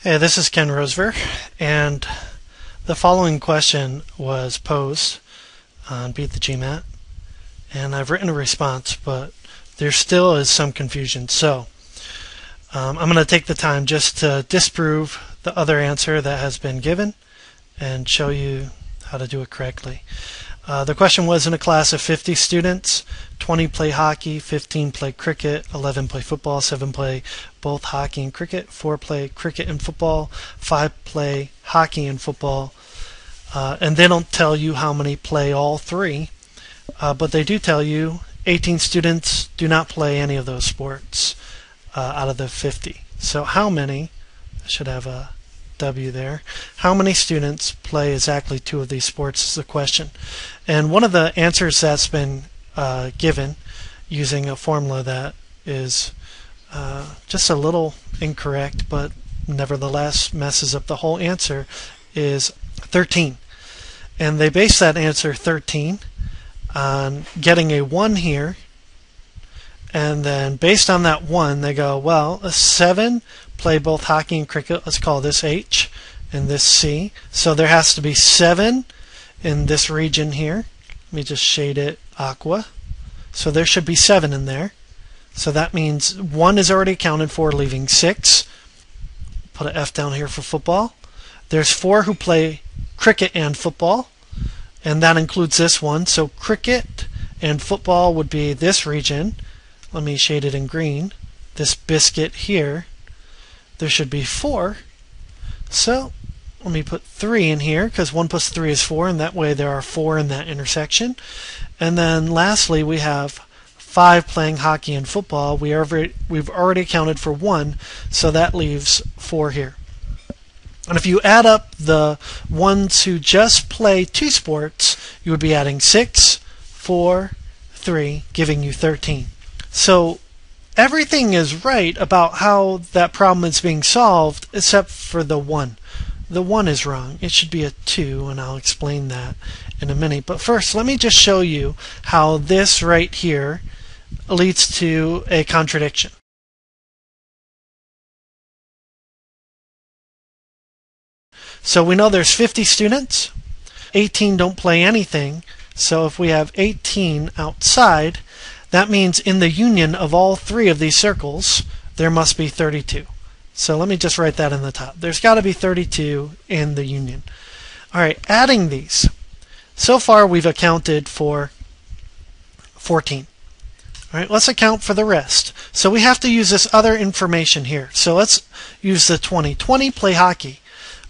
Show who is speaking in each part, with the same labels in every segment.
Speaker 1: Hey, this is Ken Rosever, and the following question was posed on Beat the GMAT, and I've written a response, but there still is some confusion. So I'm going to take the time just to disprove the other answer that has been given and show you how to do it correctly. The question was, in a class of 50 students, 20 play hockey, 15 play cricket, 11 play football, 7 play both hockey and cricket, 4 play cricket and football, 5 play hockey and football, and they don't tell you how many play all three, but they do tell you 18 students do not play any of those sports out of the 50. So how many, I should have a W there, how many students play exactly 2 of these sports is the question. And one of the answers that's been given using a formula that is just a little incorrect, but nevertheless messes up the whole answer, is 13. And they base that answer 13 on getting a 1 here, and then based on that 1 they go, well, a 7 play both hockey and cricket, let's call this H and this C, so there has to be 7 in this region here. Let me just shade it aqua. So there should be 7 in there. So that means 1 is already accounted for, leaving 6. Put an F down here for football. There's 4 who play cricket and football, and that includes this one. So cricket and football would be this region. Let me shade it in green. This biscuit here. There should be 4. So let me put 3 in here, because 1 plus 3 is 4, and that way there are 4 in that intersection. And then lastly, we have 5 playing hockey and football. We've already accounted for 1, so that leaves 4 here. And if you add up the ones who just play 2 sports, you would be adding 6, 4, 3, giving you 13. So everything is right about how that problem is being solved except for the 1. The 1 is wrong. It should be a 2, and I'll explain that in a minute. But first, let me just show you how this right here leads to a contradiction. So we know there's 50 students. 18 don't play anything. So if we have 18 outside, that means in the union of all 3 of these circles, there must be 32. So let me just write that in the top. There's got to be 32 in the union. All right, adding these. So far we've accounted for 14. All right, let's account for the rest. So we have to use this other information here. So let's use the 20. 20 play hockey.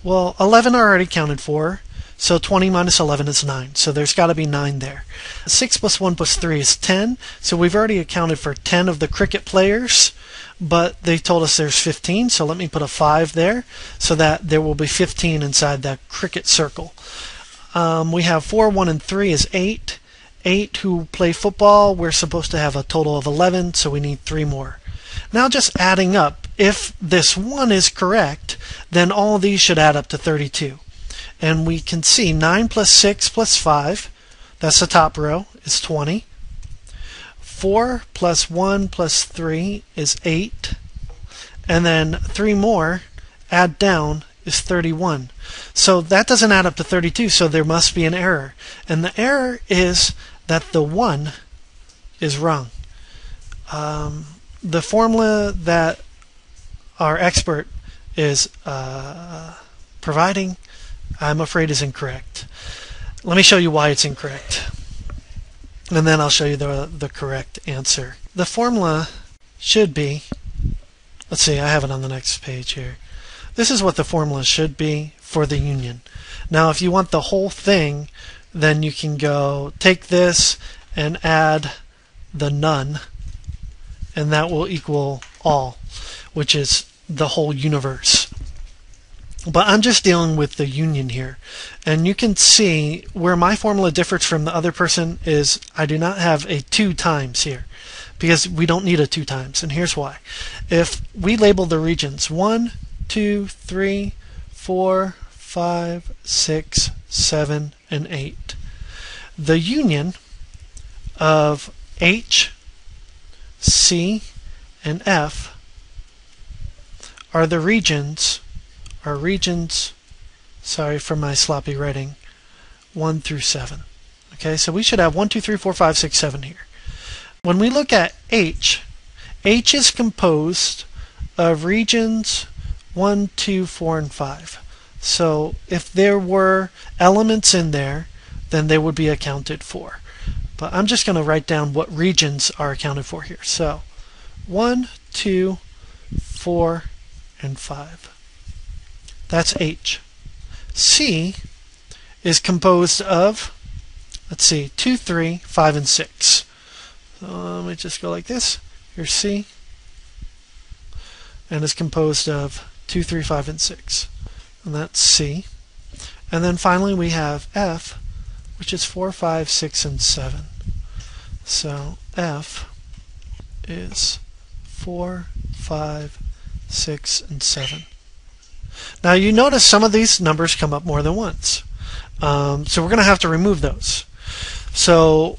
Speaker 1: Well, 11 are already counted for. So 20 minus 11 is 9. So there's got to be 9 there. 6 plus 1 plus 3 is 10. So we've already accounted for 10 of the cricket players, but they told us there's 15. So let me put a 5 there so that there will be 15 inside that cricket circle. We have 4, 1, and 3 is 8. 8 who play football. We're supposed to have a total of 11, so we need 3 more. Now just adding up, if this 1 is correct, then all these should add up to 32. And we can see 9 plus 6 plus 5, that's the top row, is 20. 4 plus 1 plus 3 is 8. And then 3 more, add down, is 31. So that doesn't add up to 32, so there must be an error. And the error is that the 1 is wrong. The formula that our expert is providing, I'm afraid, is incorrect. Let me show you why it's incorrect, and then I'll show you the correct answer. The formula should be, let's see, I have it on the next page here. This is what the formula should be for the union. Now if you want the whole thing, then you can go take this and add the none, and that will equal all, which is the whole universe. But I'm just dealing with the union here. And you can see where my formula differs from the other person is I do not have a 2 times here, because we don't need a 2 times. And here's why. If we label the regions 1, 2, 3, 4, 5, 6, 7, and 8, the union of H, C, and F are the regions are regions, sorry for my sloppy writing, 1 through 7. Okay, so we should have 1, 2, 3, 4, 5, 6, 7 here. When we look at H is composed of regions 1, 2, 4, and 5. So if there were elements in there, then they would be accounted for. But I'm just going to write down what regions are accounted for here. So 1, 2, 4, and 5. That's H. C is composed of, let's see, 2, 3, 5, and 6. So let me just go like this. Here's C. And is composed of 2, 3, 5, and 6. And that's C. And then finally we have F, which is 4, 5, 6, and 7. So F is 4, 5, 6, and 7. Now you notice some of these numbers come up more than once. So we're going to have to remove those. So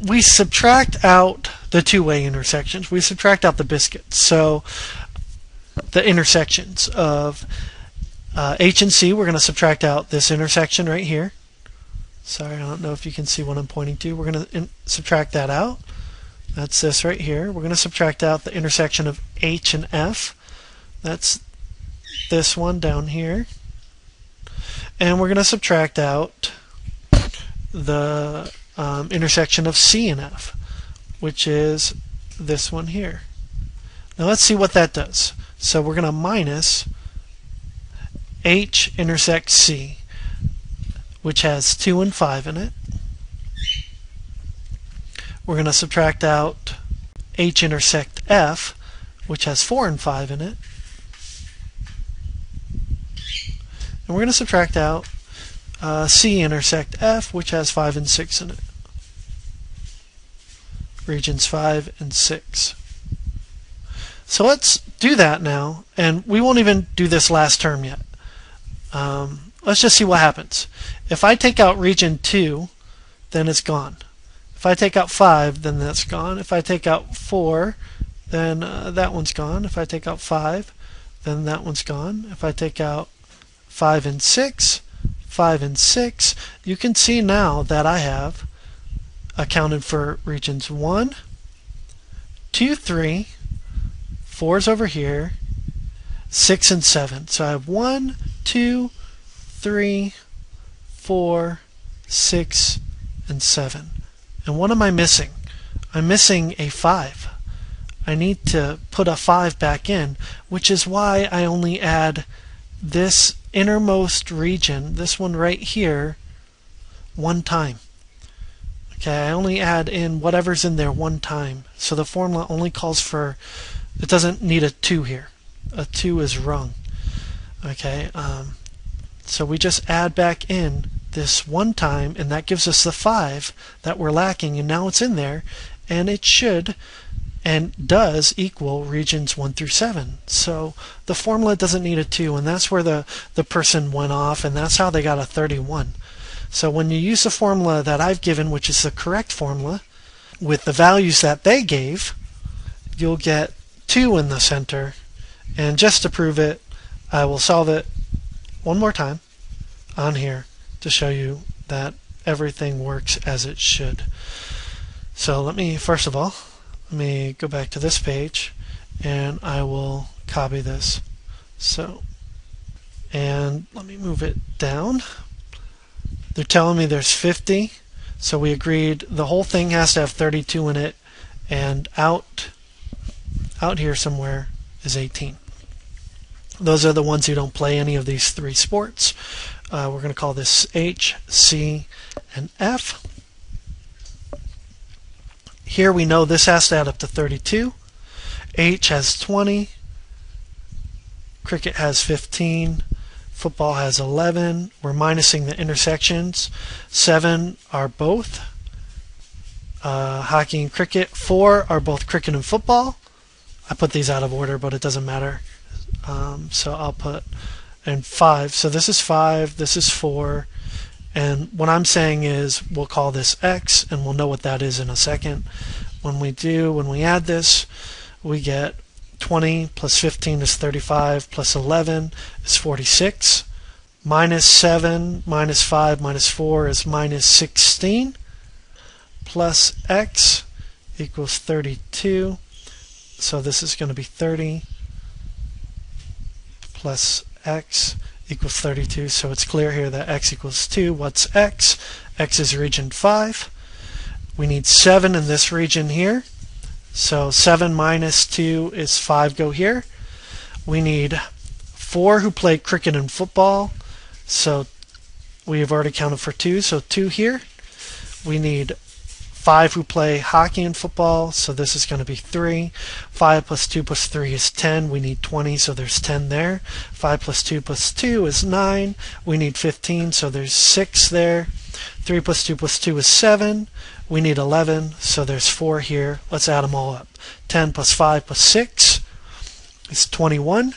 Speaker 1: we subtract out the two-way intersections. We subtract out the biscuits. So the intersections of H and C, we're going to subtract out this intersection right here. Sorry, I don't know if you can see what I'm pointing to. We're going to subtract that out. That's this right here. We're going to subtract out the intersection of H and F. That's this one down here. And we're going to subtract out the intersection of C and F, which is this one here. Now let's see what that does. So we're going to minus H intersects C, which has 2 and 5 in it. We're going to subtract out H intersect F, which has 4 and 5 in it. And we're going to subtract out C intersect F, which has 5 and 6 in it. Regions 5 and 6. So let's do that now, and we won't even do this last term yet. Let's just see what happens. If I take out region 2, then it's gone. If I take out 5, then that's gone. If I take out 4, then that one's gone. If I take out 5, then that one's gone. If I take out 5 and 6, 5 and 6, you can see now that I have accounted for regions 1, 2, 3, 4's over here, 6 and 7. So I have 1, 2, 3, 4, 6, and 7. And what am I missing? I'm missing a 5. I need to put a 5 back in, which is why I only add this innermost region, this one right here, one time. Okay, I only add in whatever's in there one time. So the formula only calls for, it doesn't need a 2 here. A 2 is wrong. Okay, so we just add back in this one time, and that gives us the 5 that we're lacking, and now it's in there, and it should and does equal regions 1 through 7. So the formula doesn't need a 2, and that's where the person went off, and that's how they got a 31. So when you use the formula that I've given, which is the correct formula, with the values that they gave, you'll get 2 in the center. And just to prove it, I will solve it one more time on here to show you that everything works as it should. So let me, first of all, let me go back to this page, and I will copy this. So, and let me move it down. They're telling me there's 50, so we agreed the whole thing has to have 32 in it, and out here somewhere is 18. Those are the ones who don't play any of these 3 sports. We're going to call this H, C, and F. Here we know this has to add up to 32. H has 20. Cricket has 15. Football has 11. We're minusing the intersections. 7 are both hockey and cricket. 4 are both cricket and football. I put these out of order, but it doesn't matter. So I'll put, and 5. So this is 5, this is 4. And what I'm saying is we'll call this X, and we'll know what that is in a second. When we add this, we get 20 plus 15 is 35, plus 11 is 46. Minus 7 minus 5 minus 4 is minus 16. Plus x equals 32. So this is going to be 30 plus x equals 32. So it's clear here that x equals 2. What's x? X is region 5. We need 7 in this region here. So 7 minus 2 is 5 go here. We need 4 who play cricket and football. So we have already counted for 2. So 2 here. We need 5 who play hockey and football. So this is going to be 3. 5 plus 2 plus 3 is 10. We need 20. So there's 10 there. 5 plus 2 plus 2 is 9. We need 15. So there's 6 there. 3 plus 2 plus 2 is 7. We need 11, so there's 4 here. Let's add them all up. 10 plus 5 plus 6 is 21.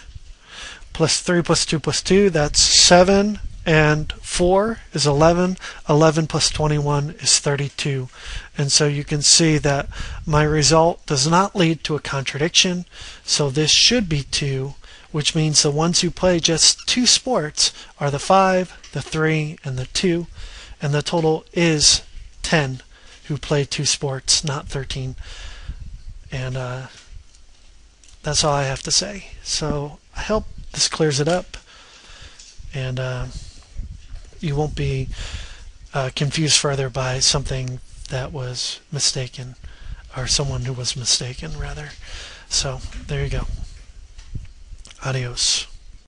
Speaker 1: Plus 3 plus 2 plus 2, that's 7. And 4 is 11. 11 plus 21 is 32. And so you can see that my result does not lead to a contradiction. So this should be 2, which means the ones who play just 2 sports are the 5, the 3, and the 2. And the total is 10 who play 2 sports, not 13. And that's all I have to say. So I hope this clears it up, and you won't be confused further by something that was mistaken, or someone who was mistaken rather. So there you go. Adios.